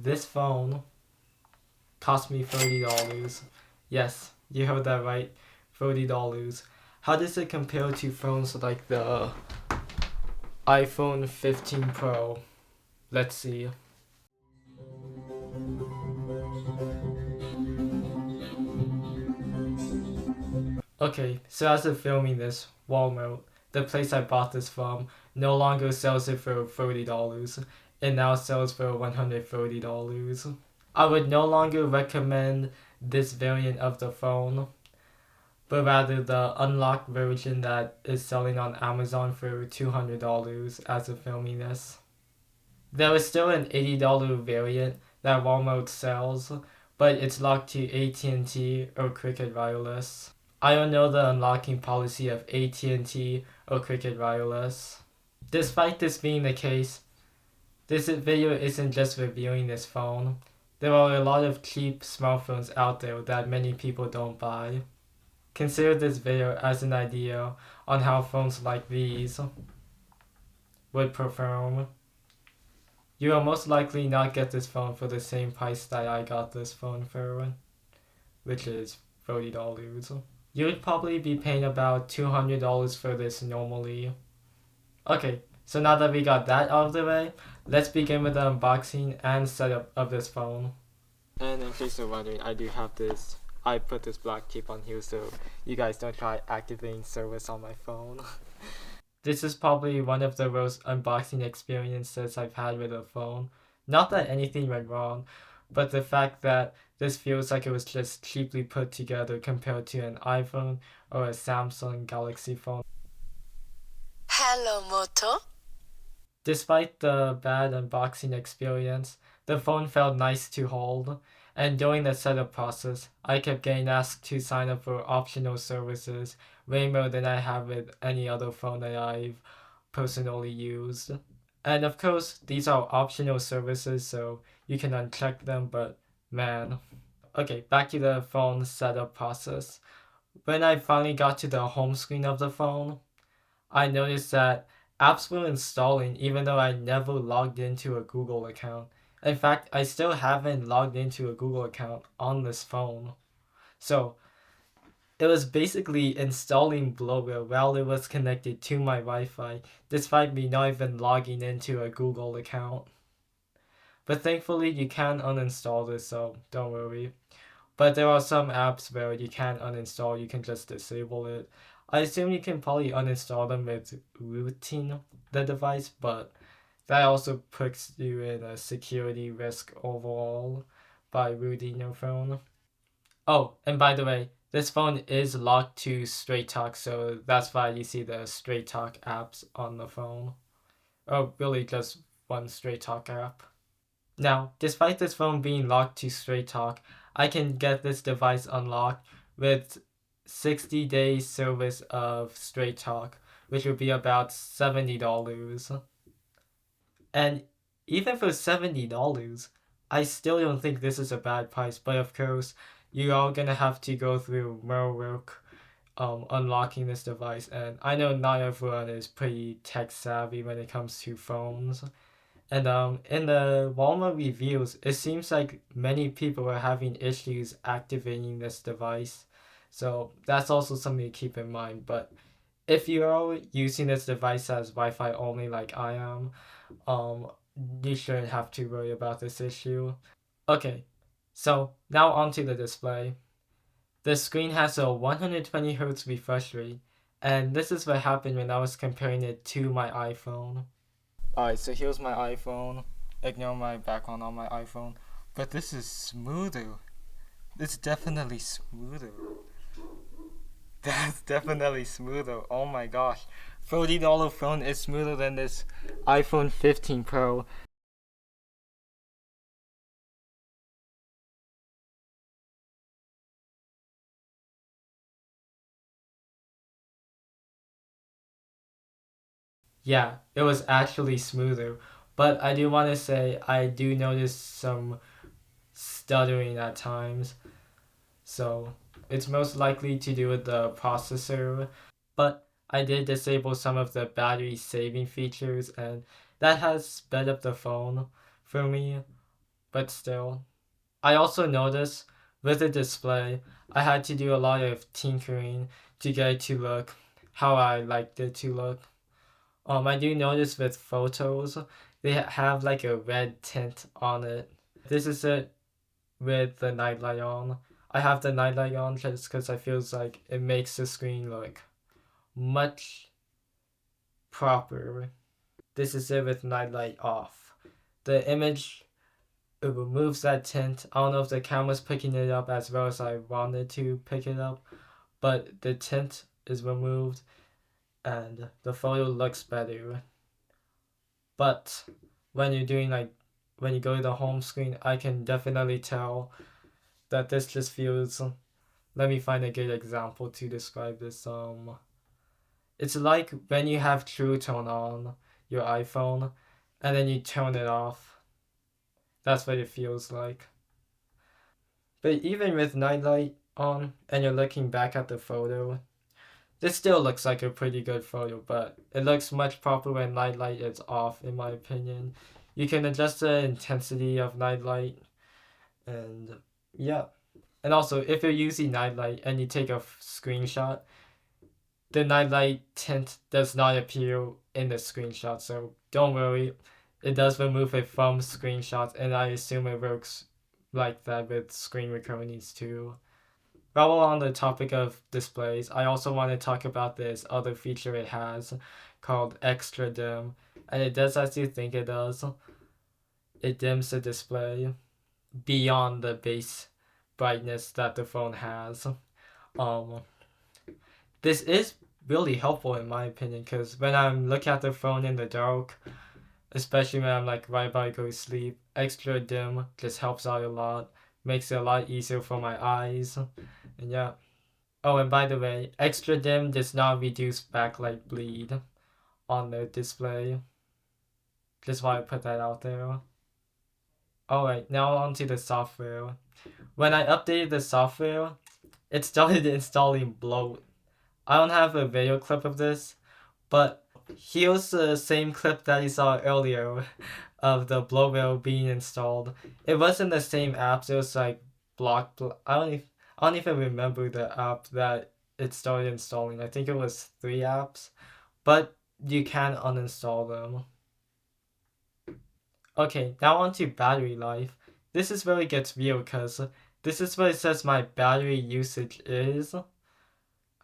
This phone cost me $30. Yes, you heard that right, $30. How does it compare to phones like the iPhone 15 Pro? Let's see. Okay, so as of filming this, Walmart, the place I bought this from, no longer sells it for $30. It now sells for $130. I would no longer recommend this variant of the phone, but rather the unlocked version that is selling on Amazon for $200 as of filming this. There is still an $80 variant that Walmart sells, but it's locked to AT&T or Cricket Wireless. I don't know the unlocking policy of AT&T or Cricket Wireless. Despite this being the case, this video isn't just reviewing this phone. There are a lot of cheap smartphones out there that many people don't buy. Consider this video as an idea on how phones like these would perform. You will most likely not get this phone for the same price that I got this phone for, which is $30. You would probably be paying about $200 for this normally. Okay, so now that we got that out of the way, let's begin with the unboxing and setup of this phone. And in case you're wondering, I put this black tape on here so you guys don't try activating service on my phone. This is probably one of the worst unboxing experiences I've had with a phone. Not that anything went wrong, but the fact that this feels like it was just cheaply put together compared to an iPhone or a Samsung Galaxy phone. Hello, Moto. Despite the bad unboxing experience, the phone felt nice to hold, and during the setup process, I kept getting asked to sign up for optional services way more than I have with any other phone that I've personally used. And of course, these are optional services, so you can uncheck them, but man. Okay, back to the phone setup process. When I finally got to the home screen of the phone, I noticed that apps were installing even though I never logged into a Google account. In fact, I still haven't logged into a Google account on this phone. So it was basically installing bloatware while it was connected to my Wi-Fi, despite me not even logging into a Google account. But thankfully you can uninstall this, so don't worry. But there are some apps where you can't uninstall, you can just disable it. I assume you can probably uninstall them with rooting the device, but that also puts you in a security risk overall by rooting your phone. Oh, and by the way, this phone is locked to Straight Talk, so that's why you see the Straight Talk apps on the phone. Or really just one Straight Talk app. Now, despite this phone being locked to Straight Talk, I can get this device unlocked with 60 days service of Straight Talk, which would be about $70. And even for $70, I still don't think this is a bad price, but of course, you are gonna have to go through more work unlocking this device, and I know not everyone is pretty tech savvy when it comes to phones. And in the Walmart reviews, it seems like many people are having issues activating this device. So that's also something to keep in mind. But if you are using this device as Wi-Fi only like I am, um, you shouldn't have to worry about this issue. Okay, so now onto the display. The screen has a 120Hz refresh rate, and this is what happened when I was comparing it to my iPhone. Alright, so here's my iPhone. Ignore my background on my iPhone. But this is smoother. It's definitely smoother. That's definitely smoother. Oh my gosh. $30 phone is smoother than this iPhone 15 Pro. Yeah, it was actually smoother. But I do want to say I do notice some stuttering at times. So it's most likely to do with the processor. But I did disable some of the battery saving features, and that has sped up the phone for me. but still. I also noticed with the display, I had to do a lot of tinkering to get it to look how I liked it to look. I do notice with photos, they have like a red tint on it. This is it with the nightlight on. I have the nightlight on just because I feels like it makes the screen look much proper. This is it with nightlight off. The image, it removes that tint. I don't know if the camera's picking it up as well as I wanted to pick it up, but the tint is removed and the photo looks better. But when you're doing like when you go to the home screen, I can definitely tell that this just feels. Let me find a good example to describe this. It's like when you have True Tone on your iPhone, and then you turn it off. That's what it feels like. But even with nightlight on, and you're looking back at the photo, this still looks like a pretty good photo, but it looks much proper when nightlight is off, in my opinion. You can adjust the intensity of nightlight, and yeah. And also, if you're using nightlight and you take a screenshot, the nightlight tint does not appear in the screenshot, so don't worry. It does remove it from screenshots, and I assume it works like that with screen recordings too. While we're on the topic of displays, I also want to talk about this other feature it has called Extra Dim, and it does as you think it does. It dims the display beyond the base brightness that the phone has. Um, this is really helpful in my opinion because when I'm looking at the phone in the dark, especially when I'm like right about to go to sleep, extra dim just helps out a lot, makes it a lot easier for my eyes, and yeah. Oh, and by the way, extra dim does not reduce backlight bleed on the display. Just want to put that out there. Alright, now on to the software. When I updated the software, it started installing bloat. I don't have a video clip of this, but here's the same clip that you saw earlier of the bloatware being installed. It wasn't the same apps. It was like I don't even remember the app that it started installing. I think it was 3 apps, but you can uninstall them. Okay, now on to battery life. This is where it gets weird because this is what it says my battery usage is.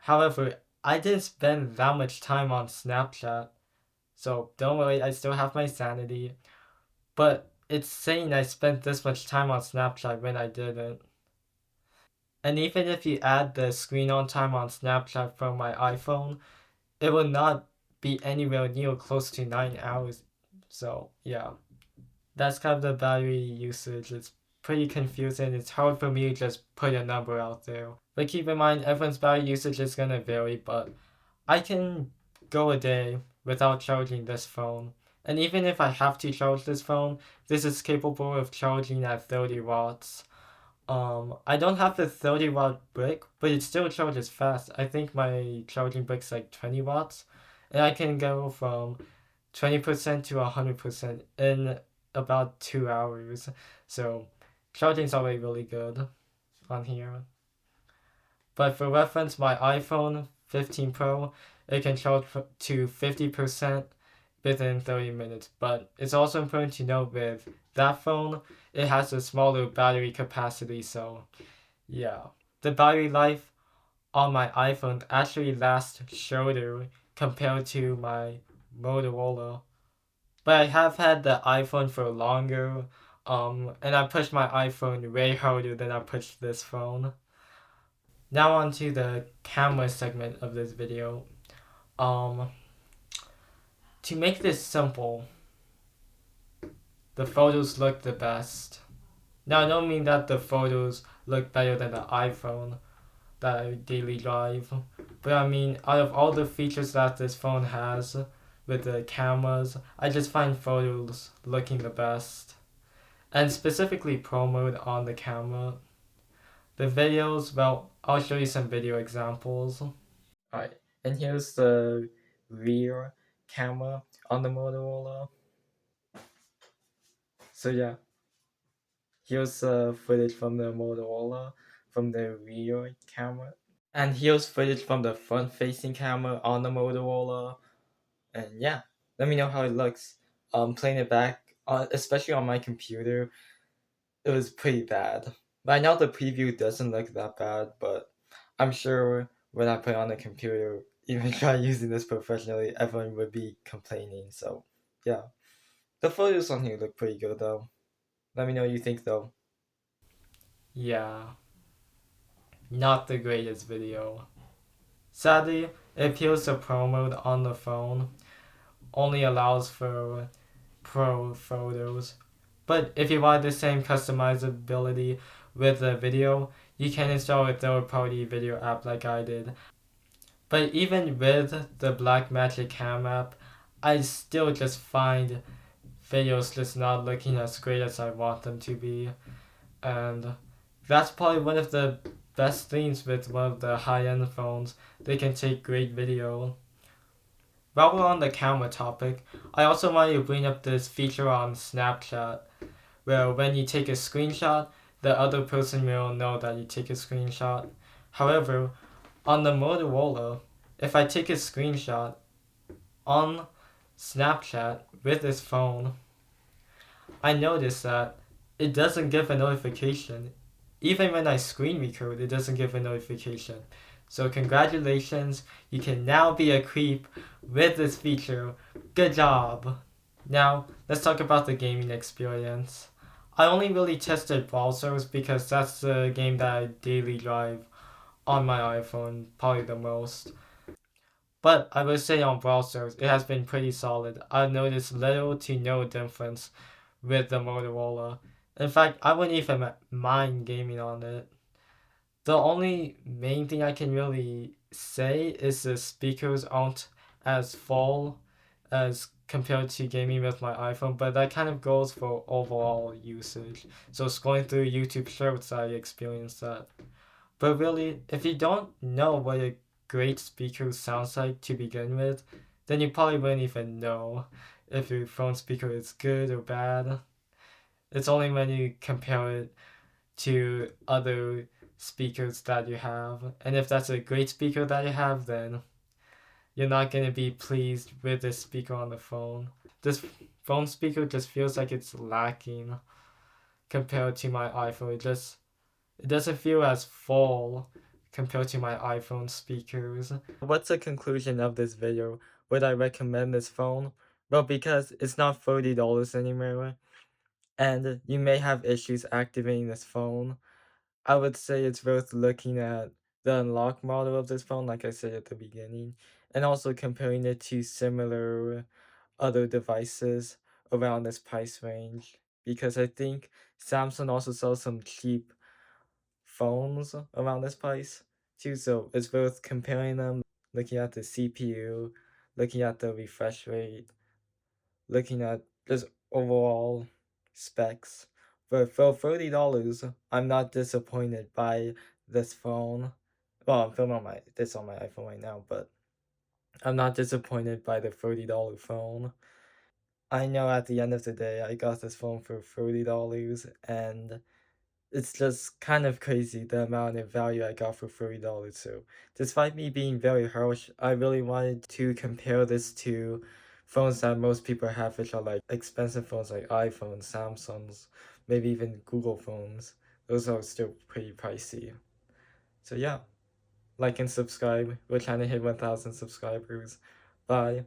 However, I didn't spend that much time on Snapchat, so don't worry, I still have my sanity. But it's saying I spent this much time on Snapchat when I didn't. And even if you add the screen on time on Snapchat from my iPhone, it will not be anywhere near close to 9 hours. So, yeah. That's kind of the battery usage. It's pretty confusing. It's hard for me to just put a number out there. But keep in mind, everyone's battery usage is gonna vary, but I can go a day without charging this phone. And even if I have to charge this phone, this is capable of charging at 30 watts. I don't have the 30-watt brick, but it still charges fast. I think my charging brick's like 20 watts, and I can go from 20% to 100% in about 2 hours. So charging's already really good on here. But for reference, my iPhone 15 Pro, it can charge to 50% within 30 minutes. But it's also important to note with that phone, it has a smaller battery capacity. So yeah, the battery life on my iPhone actually lasts shorter compared to my Motorola. But I have had the iPhone for longer, and I pushed my iPhone way harder than I pushed this phone. Now on to the camera segment of this video. Um, to make this simple, the photos look the best. Now I don't mean that the photos look better than the iPhone that I daily drive, but I mean out of all the features that this phone has with the cameras, I just find photos looking the best. And specifically pro mode on the camera. The videos, well, I'll show you some video examples. Alright, and here's the rear camera on the Motorola. So yeah, Here's footage from the Motorola from the rear camera. And here's footage from the front facing camera on the Motorola. And yeah, let me know how it looks. Playing it back, especially on my computer, it was pretty bad. Right now the preview doesn't look that bad, but I'm sure when I put it on the computer, even try using this professionally, everyone would be complaining. So yeah, the photos on here look pretty good though. Let me know what you think though. Yeah, not the greatest video. Sadly, it appears the Pro mode on the phone only allows for Pro photos. But if you want the same customizability with the video, you can install a third party video app like I did. But even with the Blackmagic Cam app, I still just find videos just not looking as great as I want them to be. And that's probably one of the best things with one of the high end phones. They can take great video. While we're on the camera topic, I also wanted to bring up this feature on Snapchat where when you take a screenshot, the other person will know that you take a screenshot. However, on the Motorola, if I take a screenshot on Snapchat with this phone, I notice that it doesn't give a notification. Even when I screen record, it doesn't give a notification. So congratulations, you can now be a creep with this feature. Good job! Now, let's talk about the gaming experience. I only really tested browsers because that's the game that I daily drive on my iPhone, probably the most. But I would say on browsers, it has been pretty solid. I've noticed little to no difference with the Motorola. In fact, I wouldn't even mind gaming on it. The only main thing I can really say is the speakers aren't as full as compared to gaming with my iPhone, but that kind of goes for overall usage. So scrolling through YouTube Shorts, I experienced that. But really, if you don't know what a great speaker sounds like to begin with, then you probably wouldn't even know if your phone speaker is good or bad. It's only when you compare it to other speakers that you have. And if that's a great speaker that you have, then you're not going to be pleased with this speaker on the phone. This phone speaker just feels like it's lacking compared to my iPhone. It doesn't feel as full compared to my iPhone speakers. What's the conclusion of this video? Would I recommend this phone? Well, because it's not $30 anymore, and you may have issues activating this phone. I would say it's worth looking at the unlock model of this phone, like I said at the beginning, and also comparing it to similar other devices around this price range. Because I think Samsung also sells some cheap phones around this price too, so it's worth comparing them, looking at the CPU, looking at the refresh rate, looking at just overall specs. But for $30, I'm not disappointed by this phone. Well, I'm filming on this on my iPhone right now, but I'm not disappointed by the $30 phone. I know at the end of the day, I got this phone for $30, and it's just kind of crazy the amount of value I got for $30. So, despite me being very harsh, I really wanted to compare this to phones that most people have, which are like expensive phones like iPhones, Samsungs, maybe even Google phones. Those are still pretty pricey. So, yeah, like and subscribe. We're trying to hit 1,000 subscribers. Bye.